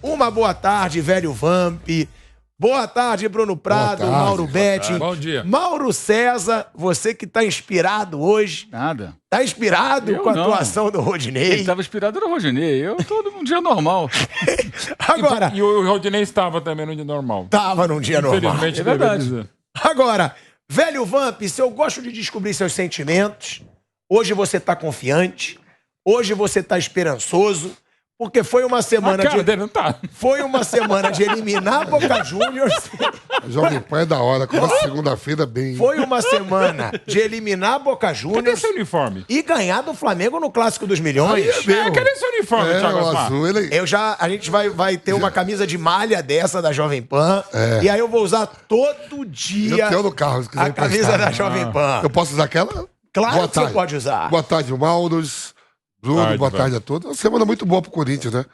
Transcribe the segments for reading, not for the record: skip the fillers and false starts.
Uma boa tarde, velho Vamp. Boa tarde, Bruno Prado, Mauro Betti. Bom dia. Mauro César, você que tá inspirado hoje. Nada. Tá inspirado com a atuação do Rodinei? Ele tava inspirado no Rodinei. Eu tô num dia normal. Agora... E o Rodinei estava também no dia normal. Tava num dia normal. Infelizmente, É verdade. Agora, velho Vamp, se eu gosto de descobrir seus sentimentos, hoje você tá confiante, hoje você tá esperançoso, porque foi uma semana A cara dele não tá. Foi uma semana de eliminar Boca Juniors. Jovem Pan é da hora, começa segunda-feira bem. Foi uma semana de eliminar Boca Cadê Juniors seu uniforme? e ganhar do Flamengo no Clássico dos Milhões. Cadê seu uniforme, Thiago o Asmar? azul, ele... A gente vai ter uma camisa de malha dessa da Jovem Pan. E aí eu vou usar todo dia Eu tenho no carro, se quiser a camisa emprestar. da Jovem Pan. Eu posso usar aquela? Claro Boa que você tarde. pode usar. Boa tarde, Mauro, Bruno, Tarde, boa tarde a todos. Uma semana muito boa pro Corinthians, né?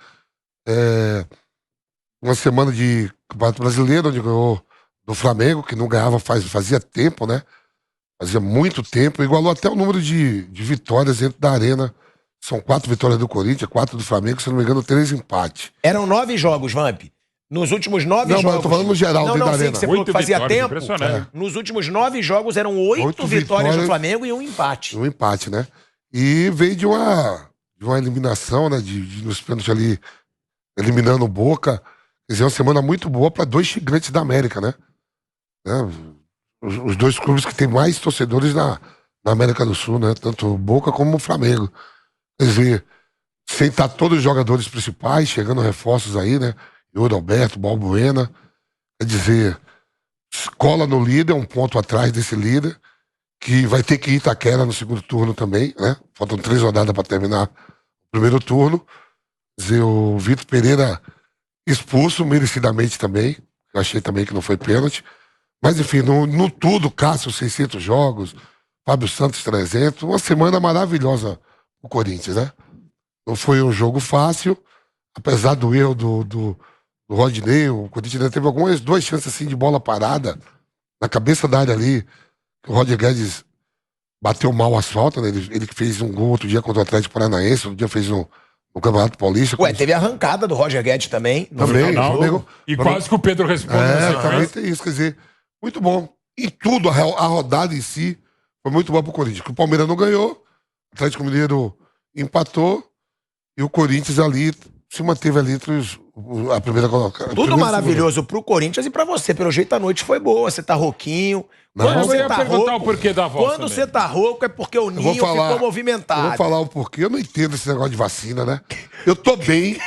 Uma semana de Campeonato Brasileiro, onde ganhou do Flamengo, que não ganhava fazia tempo, né? Fazia muito tempo. Igualou até o número de vitórias dentro da arena. São 4 vitórias do Corinthians, 4 do Flamengo, se não me engano, 3 empates. Eram 9 jogos, Vamp. Nos últimos 9 Não, jogos... mas eu tô falando no geral, Não, dentro não, da sei arena. que você falou que fazia vitórias, tempo. impressionante. Nos últimos 9 jogos eram 8 vitórias do Flamengo e um empate. Um empate, né? E veio de uma eliminação, né? Nos pênaltis ali, eliminando o Boca. Quer dizer, uma semana muito boa para 2 gigantes da América, né? Os 2 clubes que têm mais torcedores na América do Sul, né? Tanto o Boca como o Flamengo. Quer dizer, sem estar todos os jogadores principais, chegando reforços aí, né? Yuri Alberto, Balbuena. Quer dizer, cola no líder, um ponto atrás desse líder, que vai ter que ir Itaquera no segundo turno também, né? Faltam 3 rodadas para terminar o primeiro turno. Quer dizer, o Vitor Pereira expulso merecidamente também. Eu achei também que não foi pênalti. Mas, enfim, no tudo, Cássio, 600 jogos, Fábio Santos, 300. Uma semana maravilhosa o Corinthians, né? Não foi um jogo fácil, apesar do erro do Rodinei. O Corinthians ainda teve algumas 2 chances assim de bola parada na cabeça da área ali. O Roger Guedes bateu mal o asfalto, né? Ele fez um gol outro dia contra o Atlético Paranaense, outro dia fez no Campeonato Paulista. Ué, teve a arrancada do Roger Guedes também. No Também, final do jogo. E quase que o Pedro responde. Também tem isso, quer dizer, muito bom. E tudo, a rodada em si, foi muito bom pro Corinthians. Porque o Palmeiras não ganhou, o Atlético Mineiro empatou, e o Corinthians ali se manteve ali entre a primeira colocada. Tudo maravilhoso pro Corinthians e pra você. Pelo jeito a noite foi boa, você tá rouquinho. Eu ia perguntar o porquê da voz Quando também. você tá rouco é porque o ninho ficou movimentado. Eu vou falar o porquê. Eu não entendo esse negócio de vacina, né? Eu tô bem,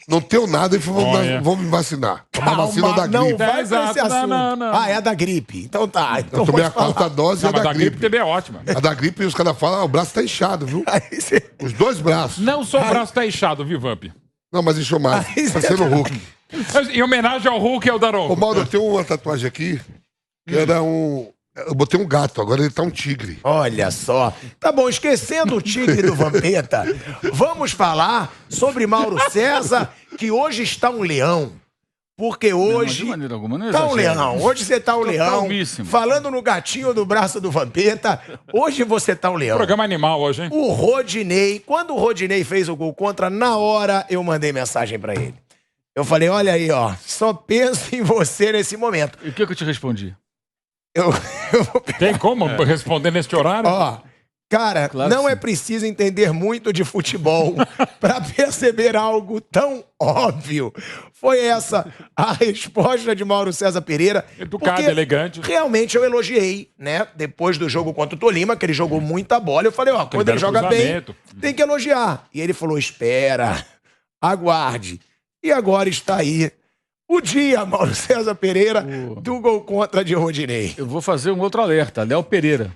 não tenho nada e vou me vacinar. Tomar vacina da gripe. Não vai pra esse assunto. Não. Ah, é a da gripe. Então tá. Então Eu tomei a pode falar. 4ª dose e a Mas da gripe. também é ótima. A da gripe, os caras falam, o braço tá inchado, viu? Aí você- Os 2 braços. Não só o braço tá inchado, viu, Vamp? Não, mas inchou mais. Aí você- Parecendo o Hulk. Em homenagem ao Hulk e ao Ô, Daronco. Mauro, eu tenho uma tatuagem aqui que era um... Eu botei um gato, agora ele tá um tigre. Olha só. Tá bom, esquecendo o tigre do Vampeta, vamos falar sobre Mauro César, que hoje está um leão. Porque hoje... de maneira alguma, não tá um exagera. leão. Hoje você tá um Tô leão. calmíssimo. Falando no gatinho do braço do Vampeta, hoje você tá um leão. Programa animal hoje, hein? O Rodinei, quando o Rodinei fez o gol contra, na hora eu mandei mensagem pra ele. Eu falei, olha aí, ó, só penso em você nesse momento. E o que eu te respondi? Eu vou pegar, Tem como responder neste horário? ó, cara, Claro que não é sim. preciso entender muito de futebol pra perceber algo tão óbvio. Foi essa a resposta de Mauro César Pereira. Educado, porque elegante. Realmente eu elogiei, né? Depois do jogo contra o Tolima, que ele jogou muita bola, eu falei, ó, quando ele belo joga bem, cruzamento. tem que elogiar. E ele falou, espera, aguarde. E agora está aí o dia, Mauro César Pereira, do gol contra de Rodinei. Eu vou fazer um outro alerta. Léo Pereira.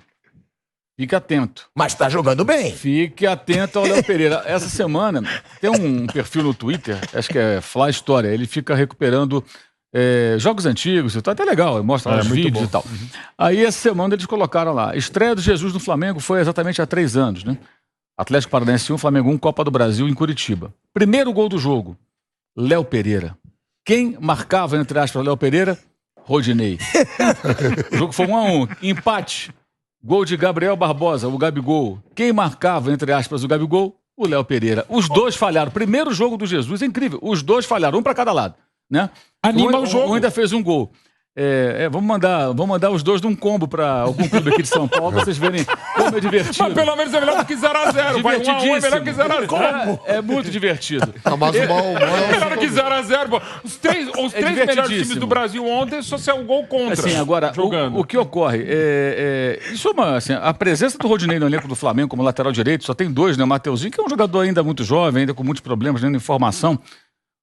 Fique atento. Mas tá jogando bem. Fique atento ao Léo Pereira. Essa semana tem um perfil no Twitter, acho que é Fly História. Ele fica recuperando jogos antigos, tá até legal, mostra lá os muito vídeos bom. e tal. Aí essa semana eles colocaram lá, a estreia do Jesus no Flamengo foi exatamente há 3 anos, né? Atlético Paranaense 1, Flamengo 1, Copa do Brasil em Curitiba. Primeiro gol do jogo, Léo Pereira. Quem marcava, entre aspas, Léo Pereira? Rodinei. O jogo foi 1-1. Empate. Gol de Gabriel Barbosa, o Gabigol. Quem marcava, entre aspas, o Gabigol? o Léo Pereira. Os dois falharam. Primeiro jogo do Jesus, é incrível. Os dois falharam, um para cada lado, né? Anima o jogo. Um ainda fez um gol. Vamos mandar os dois num combo para algum clube aqui de São Paulo, pra vocês verem como é divertido. Mas pelo menos é melhor do que 0x0. Vai 1 a 1 é melhor que 0x0. É muito divertido. Mas o mal, É melhor que 0x0. Os três melhores times do Brasil ontem só saiu um gol contra. Assim, agora, jogando. o que ocorre isso assim, a presença do Rodinei no elenco do Flamengo como lateral direito, só tem dois, né? O Mateuzinho, que é um jogador ainda muito jovem, ainda com muitos problemas, né, de formação.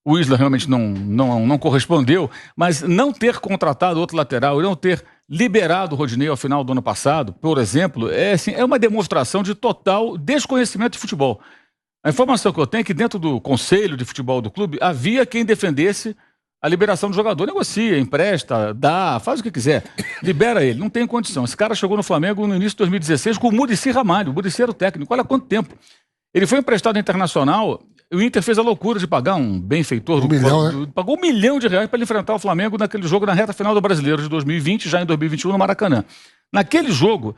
O Isla realmente não correspondeu, mas não ter contratado outro lateral e não ter liberado o Rodinei ao final do ano passado, por exemplo, é uma demonstração de total desconhecimento de futebol. A informação que eu tenho é que dentro do conselho de futebol do clube havia quem defendesse a liberação do jogador. Negocia, empresta, dá, faz o que quiser. Libera ele, não tem condição. Esse cara chegou no Flamengo no início de 2016 com o Muricy Ramalho. O Muricy era o técnico, olha quanto tempo. Ele foi emprestado ao Internacional. O Inter fez a loucura de pagar um benfeitor. Pagou R$1 milhão para ele enfrentar o Flamengo naquele jogo na reta final do Brasileiro de 2020, já em 2021 no Maracanã. Naquele jogo,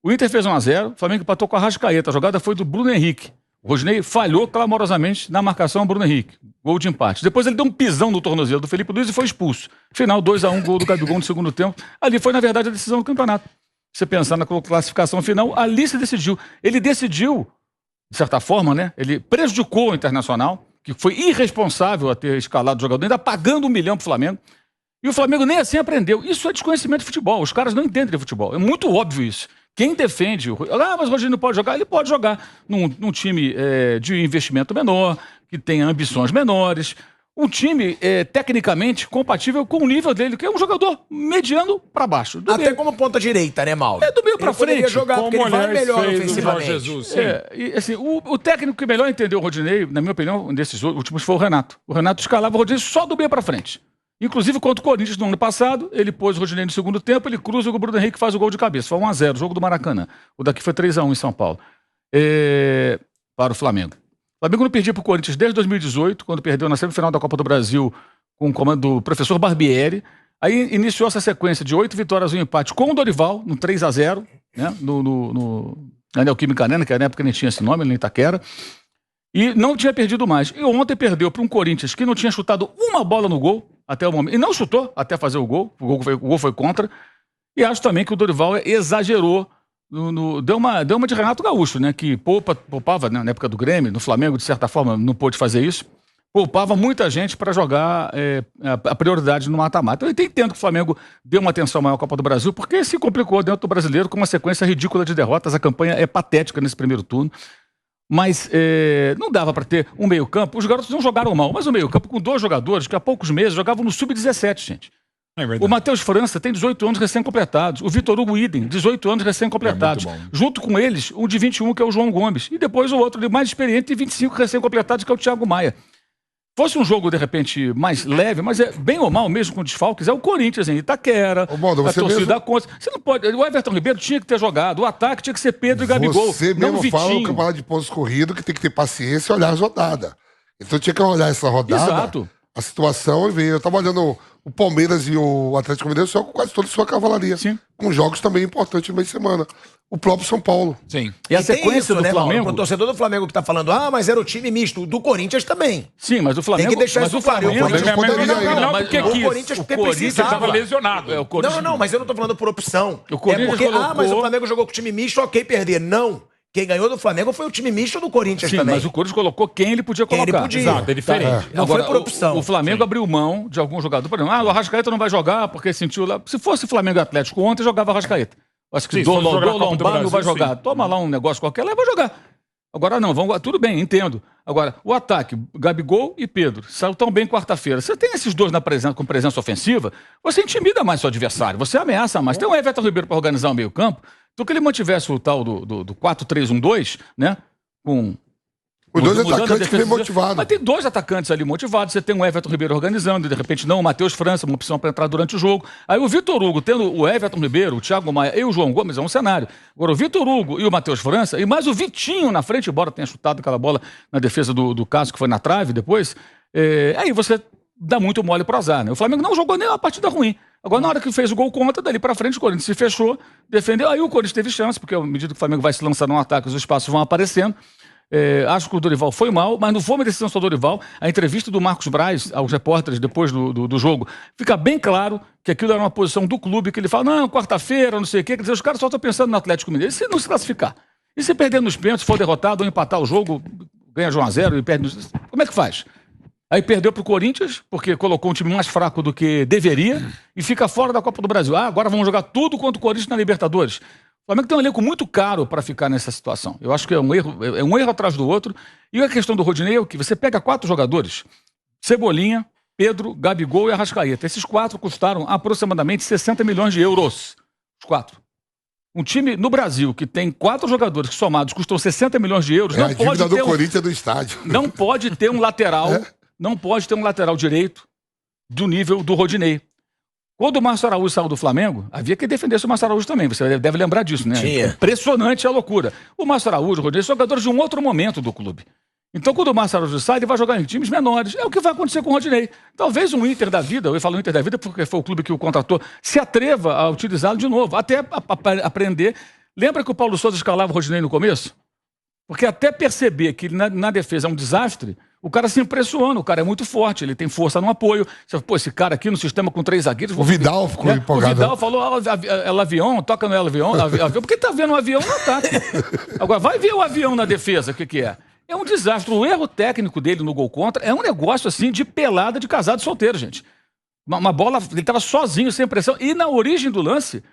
o Inter fez 1-0, o Flamengo empatou com a Arrascaeta. A jogada foi do Bruno Henrique. O Rodinei falhou clamorosamente na marcação ao Bruno Henrique. Gol de empate. Depois ele deu um pisão no tornozelo do Felipe Luiz e foi expulso. Final 2-1, gol do Gabigol no segundo tempo. Ali foi, na verdade, a decisão do campeonato. Se você pensar na classificação final, ali se decidiu. Ele decidiu, de certa forma, né? Ele prejudicou o Internacional, que foi irresponsável a ter escalado o jogador, ainda pagando R$1 milhão pro Flamengo. E o Flamengo nem assim aprendeu. Isso é desconhecimento de futebol. Os caras não entendem de futebol. É muito óbvio isso. Quem defende... mas o Rodinei não pode jogar? Ele pode jogar num time de investimento menor, que tem ambições menores. Um time tecnicamente compatível com o nível dele, que é um jogador mediano para baixo. Até como ponta direita, né, Mauro? Do meio para frente. Jogar, porque ele vai melhor ofensivamente. Jesus, e, assim, o técnico que melhor entendeu o Rodinei, na minha opinião, desses últimos foi o Renato. O Renato escalava o Rodinei só do meio para frente. Inclusive, contra o Corinthians no ano passado, ele pôs o Rodinei no segundo tempo, ele cruza o Bruno Henrique faz o gol de cabeça. Foi 1-0, jogo do Maracanã. O daqui foi 3-1 em São Paulo. Para o Flamengo. O Flamengo não perdia para o Corinthians desde 2018, quando perdeu na semifinal da Copa do Brasil com o comando do professor Barbieri. Aí iniciou essa sequência de 8 vitórias e um empate com o Dorival, no 3-0, né, na Neoquímica Arena, que na época nem tinha esse nome, nem Itaquera. E não tinha perdido mais. E ontem perdeu para um Corinthians que não tinha chutado uma bola no gol até o momento. E não chutou até fazer o gol. O gol foi contra. E acho também que o Dorival exagerou. Deu uma de Renato Gaúcho, né? Que poupava, né, na época do Grêmio, no Flamengo, de certa forma, não pôde fazer isso. Poupava muita gente para jogar a prioridade no mata-mata. Eu entendo que o Flamengo deu uma atenção maior à Copa do Brasil, porque se complicou dentro do brasileiro com uma sequência ridícula de derrotas. A campanha é patética nesse primeiro turno. Mas não dava para ter um meio-campo. Os garotos não jogaram mal, mas o meio-campo com 2 jogadores que há poucos meses jogavam no Sub-17, gente. O Matheus França tem 18 anos recém-completados. O Vitor Hugo Idem, 18 anos recém-completados. Junto com eles, um de 21, que é o João Gomes. E depois o outro mais experiente, de 25 recém-completados, que é o Thiago Maia. Fosse um jogo, de repente, mais leve, mas bem ou mal, mesmo com desfalques, é o Corinthians em Itaquera, a torcida contra. Você não pode. O Everton Ribeiro tinha que ter jogado, o ataque tinha que ser Pedro e Gabigol. Você não mesmo Vitinho. fala no campeonato de pontos corridos que tem que ter paciência e olhar as rodadas. Então tinha que olhar essa rodada, Exato. a situação e ver. Eu tava olhando o Palmeiras e o Atlético Mineiro só com quase toda a sua cavalaria. Sim. Com jogos também importantes no meio de semana. O próprio São Paulo. Sim. E a sequência do Flamengo. O torcedor do Flamengo que tá falando, mas era o time misto. Do Corinthians também. Sim, mas o Flamengo. Tem que deixar isso claro. O Corinthians poderia ir. Não, porque o Corinthians porque precisava. estava lesionado. Não, mas eu não tô falando por opção. O Corinthians porque, colocou... mas o Flamengo jogou com o time misto, ok, perder. Não. Quem ganhou do Flamengo foi o time misto do Corinthians. Sim, também. Mas o Corinthians colocou quem ele podia colocar. Quem ele podia. Exato, é diferente. Não Agora, foi por opção. O Flamengo abriu mão de algum jogador. Por exemplo, o Arrascaeta não vai jogar porque sentiu lá. Se fosse Flamengo e Atlético ontem, jogava Arrascaeta. Acho que o Lombardo vai jogar. Sim. Toma lá um negócio qualquer lá e vai jogar. Agora não, tudo bem, entendo. Agora, o ataque, Gabigol e Pedro, saiu tão bem quarta-feira. Você tem esses dois com presença ofensiva, você intimida mais seu adversário, você ameaça mais. Tem o Everton Ribeiro para organizar o meio-campo, então que ele mantivesse o tal do 4-3-1-2, né? Com Os dois atacantes bem motivados. Mas tem 2 atacantes ali motivados. Você tem o Everton Ribeiro organizando, de repente não, o Matheus França, uma opção para entrar durante o jogo. Aí o Vitor Hugo, tendo o Everton Ribeiro, o Thiago Maia e o João Gomes, é um cenário. Agora o Vitor Hugo e o Matheus França, e mais o Vitinho na frente, embora tenha chutado aquela bola na defesa do Cássio, que foi na trave depois, aí você dá muito mole pro azar, né? O Flamengo não jogou nem uma partida ruim. Agora, na hora que fez o gol contra, dali pra frente, o Corinthians se fechou, defendeu. Aí o Corinthians teve chance, porque à medida que o Flamengo vai se lançando no ataque, os espaços vão aparecendo. Acho que o Dorival foi mal, mas não foi uma decisão só do Dorival. A entrevista do Marcos Braz aos repórteres depois do jogo, fica bem claro que aquilo era uma posição do clube, que ele fala, não, quarta-feira, não sei o quê. Quer dizer, os caras só estão pensando no Atlético Mineiro. E se não se classificar? E se perder nos pênaltis, for derrotado ou empatar o jogo, ganha de 1-0 e perde nos... Como é que faz? Aí perdeu pro Corinthians, porque colocou um time mais fraco do que deveria, e fica fora da Copa do Brasil. Agora vamos jogar tudo contra o Corinthians na Libertadores. O Flamengo tem um elenco muito caro para ficar nessa situação. Eu acho que é um erro atrás do outro. E a questão do Rodinei é que você pega 4 jogadores, Cebolinha, Pedro, Gabigol e Arrascaeta. Esses 4 custaram aproximadamente 60 milhões de euros. Os 4. Um time no Brasil que tem 4 jogadores que somados custam 60 milhões de euros, não pode ter Corinthians do estádio. Não pode ter um lateral, não pode ter um lateral direito do nível do Rodinei. Quando o Márcio Araújo saiu do Flamengo, havia que defender o Márcio Araújo também. Você deve lembrar disso, né? Impressionante a loucura. O Márcio Araújo, o Rodinei, são jogadores de um outro momento do clube. Então, quando o Márcio Araújo sai, ele vai jogar em times menores. É o que vai acontecer com o Rodinei. Talvez um Inter da vida, eu falo Inter da vida porque foi o clube que o contratou, se atreva a utilizá-lo de novo, até aprender. Lembra que o Paulo Sousa escalava o Rodinei no começo? Porque até perceber que na defesa é um desastre, o cara se impressiona, o cara é muito forte, ele tem força no apoio. Você fala, pô, esse cara aqui no sistema com 3 zagueiros... O Vidal ficou empolgado. O Vidal falou, El Avião, toca no El Avião, porque tá vendo o avião no ataque. Agora, vai ver o avião na defesa, o que é? É um desastre. O erro técnico dele no gol contra é um negócio assim de pelada de casado solteiro, gente. Uma bola, ele estava sozinho, sem pressão. E na origem do lance,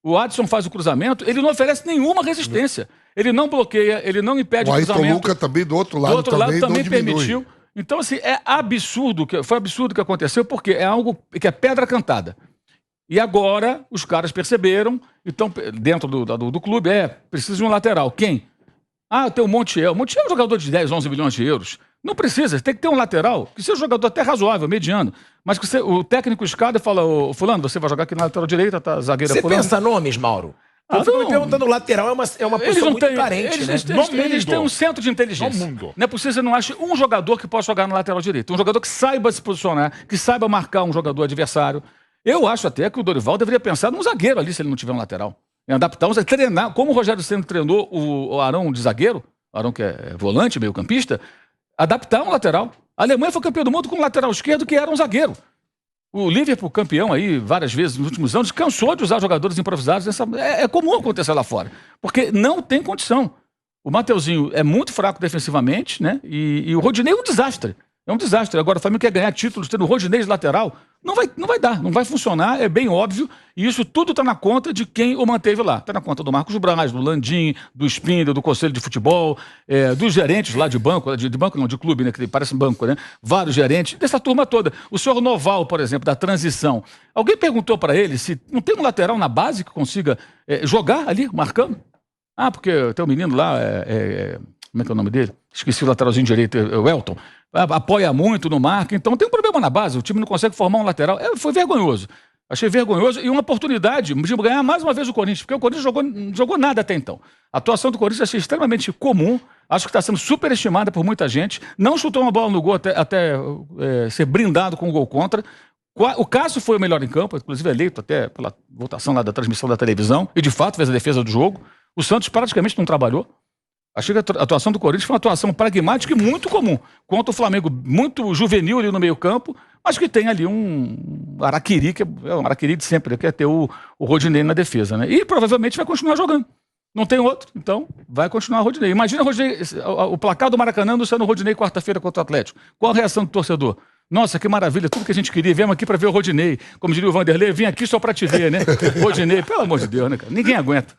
o Adson faz o cruzamento, ele não oferece nenhuma resistência. Ele não bloqueia, ele não impede o cruzamento. O Ayrton Lucas também, do outro lado também permitiu. Então, assim, é absurdo, foi absurdo o que aconteceu, porque é algo que é pedra cantada. E agora os caras perceberam, então, dentro do clube, precisa de um lateral. Quem? Tem o Montiel. Montiel é um jogador de 10, 11 milhões de euros. Não precisa, tem que ter um lateral, que seja um jogador até razoável, mediano. Mas que o técnico escada e fala, fulano, você vai jogar aqui na lateral direita, tá zagueira Você fulano. pensa nomes, Mauro? Eu fico me perguntando, o lateral é uma posição muito carente, né? Eles têm um centro de inteligência. Não é possível que você não ache um jogador que possa jogar na lateral direita. Um jogador que saiba se posicionar, que saiba marcar um jogador adversário. Eu acho até que o Dorival deveria pensar num zagueiro ali, se ele não tiver um lateral. Em adaptar, treinar, como o Rogério Ceni treinou o Arão de zagueiro, o Arão que é volante, meio campista, adaptar um lateral. A Alemanha foi campeã do mundo com um lateral esquerdo que era um zagueiro. O Liverpool, campeão aí várias vezes nos últimos anos, cansou de usar jogadores improvisados. É comum acontecer lá fora, porque não tem condição. O Mateuzinho é muito fraco defensivamente, né? E o Rodinei é um desastre. É um desastre. Agora o Flamengo quer ganhar títulos tendo o Rodinei de lateral. Não vai dar, não vai funcionar, é bem óbvio. E isso tudo está na conta de quem o manteve lá. Está na conta do Marcos Braz, do Landim, do Spindler, do Conselho de Futebol, dos gerentes lá de banco, de banco não, de clube, né? Que parece banco, né? Vários gerentes, dessa turma toda. O senhor Noval, por exemplo, da transição. Alguém perguntou para ele se não tem um lateral na base que consiga jogar ali, marcando? Porque tem um menino lá, como é que é o nome dele? Esqueci o lateralzinho direito, o Elton. Apoia muito no marca, então tem um problema na base, o time não consegue formar um lateral. Foi vergonhoso. Achei vergonhoso e uma oportunidade de ganhar mais uma vez o Corinthians, porque o Corinthians não jogou nada até então. A atuação do Corinthians achei extremamente comum, acho que está sendo superestimada por muita gente, não chutou uma bola no gol até ser brindado com o gol contra. O Cássio foi o melhor em campo, inclusive eleito até pela votação lá da transmissão da televisão, e de fato fez a defesa do jogo. O Santos praticamente não trabalhou. Achei que a atuação do Corinthians foi uma atuação pragmática e muito comum. Contra o Flamengo, muito juvenil ali no meio campo, mas que tem ali um araquiri, que é um araquiri de sempre, que é ter o Rodinei na defesa, né? E provavelmente vai continuar jogando. Não tem outro, então vai continuar o Rodinei. Imagina o placar do Maracanã no sendo o Rodinei quarta-feira contra o Atlético. Qual a reação do torcedor? Nossa, que maravilha, tudo que a gente queria. Viemos aqui para ver o Rodinei. Como diria o Vanderlei, vim aqui só para te ver, né? Rodinei, pelo amor de Deus, né, cara? Ninguém aguenta.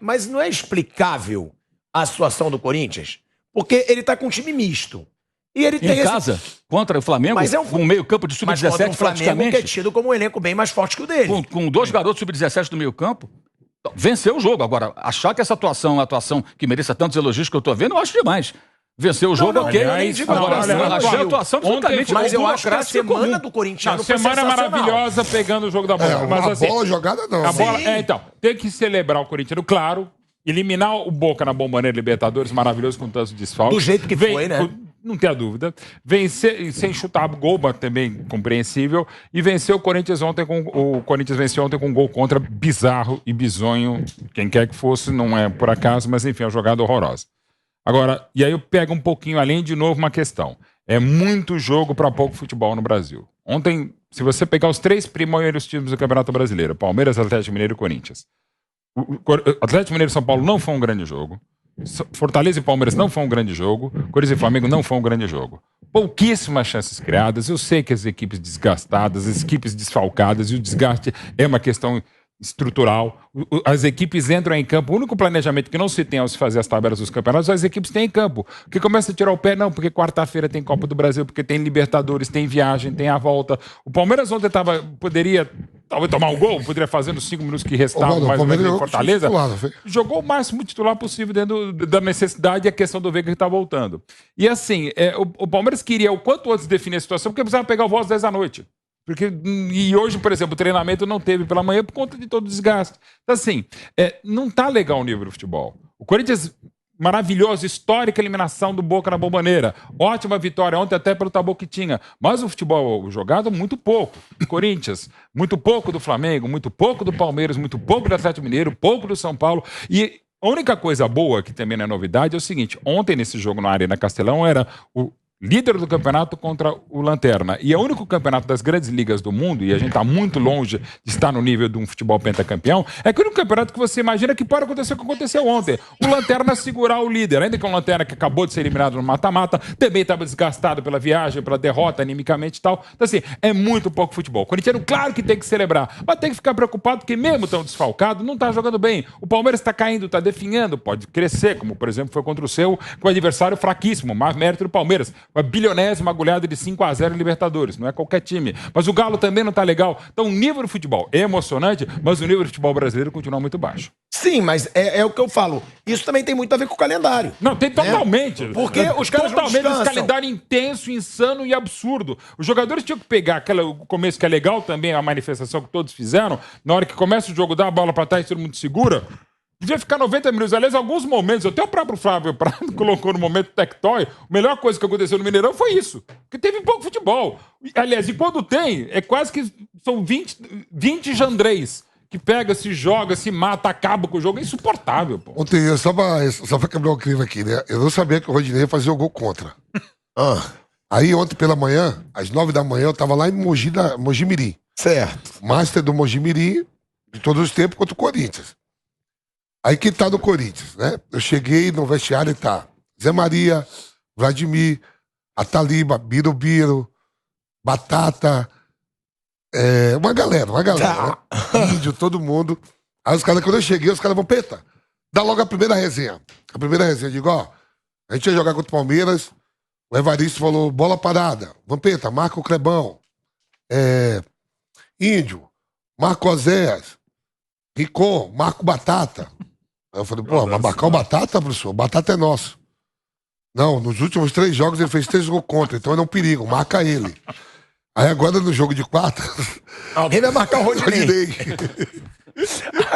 Mas não é explicável a situação do Corinthians, porque ele tá com um time misto. E ele tem casa, contra o Flamengo, com um meio campo de sub-17 praticamente. Que é tido como um elenco bem mais forte que o dele. Com 2 garotos sub-17 do meio campo, venceu o jogo. Agora, achar que essa atuação é uma atuação que mereça tantos elogios que eu tô vendo, eu acho demais. Venceu o jogo, ok. Agora, achei a atuação absolutamente. Mas eu acho que a semana do Corinthians foi semana maravilhosa pegando o jogo da bola. Mas a bola jogada não. A bola, então, tem que celebrar o Corinthians, claro. Eliminar o Boca na Bomboneira Libertadores, maravilhoso com tantos desfalques. Do jeito que foi, né? Não tenha dúvida. Vencer, sem chutar gol, mas também compreensível. E venceu o Corinthians ontem o Corinthians venceu ontem com um gol contra bizarro e bizonho. Quem quer que fosse, não é por acaso, mas enfim, é uma jogada horrorosa. Agora, e aí eu pego um pouquinho além, de novo, uma questão. É muito jogo para pouco futebol no Brasil. Ontem, se você pegar os 3 primeiros times do Campeonato Brasileiro, Palmeiras, Atlético Mineiro e Corinthians, o Atlético Mineiro e São Paulo não foi um grande jogo. Fortaleza e Palmeiras não foi um grande jogo. Corinthians e Flamengo não foi um grande jogo. Pouquíssimas chances criadas. Eu sei que as equipes desgastadas, as equipes desfalcadas, e o desgaste é uma questão estrutural. As equipes entram em campo. O único planejamento que não se tem ao se fazer as tabelas dos campeonatos, as equipes têm em campo. Que começa a tirar o pé, não, porque quarta-feira tem Copa do Brasil, porque tem Libertadores, tem viagem, tem a volta. O Palmeiras ontem poderia talvez tomar um gol, poderia fazer nos 5 minutos que restavam, mais ou menos em Fortaleza. Jogou o máximo titular possível dentro da necessidade e a questão do Veiga que está voltando. E assim, o Palmeiras queria o quanto antes definir a situação, porque precisava pegar o voo às 10 da noite. E hoje, por exemplo, o treinamento não teve pela manhã por conta de todo o desgaste. Então, assim, não tá legal o nível do futebol. O Corinthians, maravilhoso, histórica eliminação do Boca na Bomboneira. Ótima vitória ontem até pelo tabu que tinha. Mas o futebol jogado, muito pouco. Corinthians, muito pouco do Flamengo, muito pouco do Palmeiras, muito pouco do Atlético Mineiro, pouco do São Paulo. E a única coisa boa, que também não é novidade, é o seguinte. Ontem, nesse jogo na Arena Castelão, era o líder do campeonato contra o Lanterna. E é o único campeonato das grandes ligas do mundo, e a gente está muito longe de estar no nível de um futebol pentacampeão, é que o único campeonato que você imagina que pode acontecer o que aconteceu ontem. O Lanterna segurar o líder, ainda que o Lanterna que acabou de ser eliminado no mata-mata, também estava desgastado pela viagem, pela derrota, animicamente e tal. Então, assim, é muito pouco futebol. O corintiano, claro que tem que celebrar, mas tem que ficar preocupado, porque mesmo tão desfalcado, não está jogando bem. O Palmeiras está caindo, está definhando, pode crescer, como, por exemplo, foi contra o seu, com o adversário fraquíssimo, mais mérito do Palmeiras. Uma bilionésima goleada de 5-0 em Libertadores. Não é qualquer time. Mas o Galo também não tá legal. Então o nível do futebol é emocionante, mas o nível do futebol brasileiro continua muito baixo. Sim, mas é o que eu falo. Isso também tem muito a ver com o calendário. Não, tem totalmente. Porque os caras totalmente não esse calendário intenso, insano e absurdo. Os jogadores tinham que pegar o começo, que é legal também, a manifestação que todos fizeram. Na hora que começa o jogo, dá a bola pra trás e todo mundo segura. Devia ficar 90 minutos. Aliás, alguns momentos, até o próprio Flávio Prado colocou no momento Tectoy, a melhor coisa que aconteceu no Mineirão foi isso. Porque teve pouco futebol. Aliás, e quando tem, é quase que são 20 jandrês que pega, se joga, se mata, acaba com o jogo. É insuportável, pô. Ontem, só pra quebrar o clima aqui, né? Eu não sabia que o Rodinei ia fazer o gol contra. Aí, ontem pela manhã, às 9 da manhã, eu tava lá em Mogi Mirim. Certo. Master do Mogi Mirim, de todos os tempos, contra o Corinthians. Aí quem tá no Corinthians, né? Eu cheguei no vestiário e tá Zé Maria, Vladimir, Ataliba, Birubiru, Batata, uma galera, né? Índio, todo mundo. Aí os caras, quando eu cheguei, os caras vão, Peta, dá logo a primeira resenha. A primeira resenha, eu digo, ó, a gente ia jogar contra o Palmeiras, o Evaristo falou, bola parada, Vampeta, marca o Clebão, Índio, Marco Oséias, Ricom, Marco Batata. Aí eu falei, pô, mas marcar o Batata, professor? O Batata é nosso. Não, nos últimos 3 jogos ele fez 3 gols contra, então ele é um perigo, marca ele. Aí agora no jogo de quarta... Alguém vai marcar o Rodinei.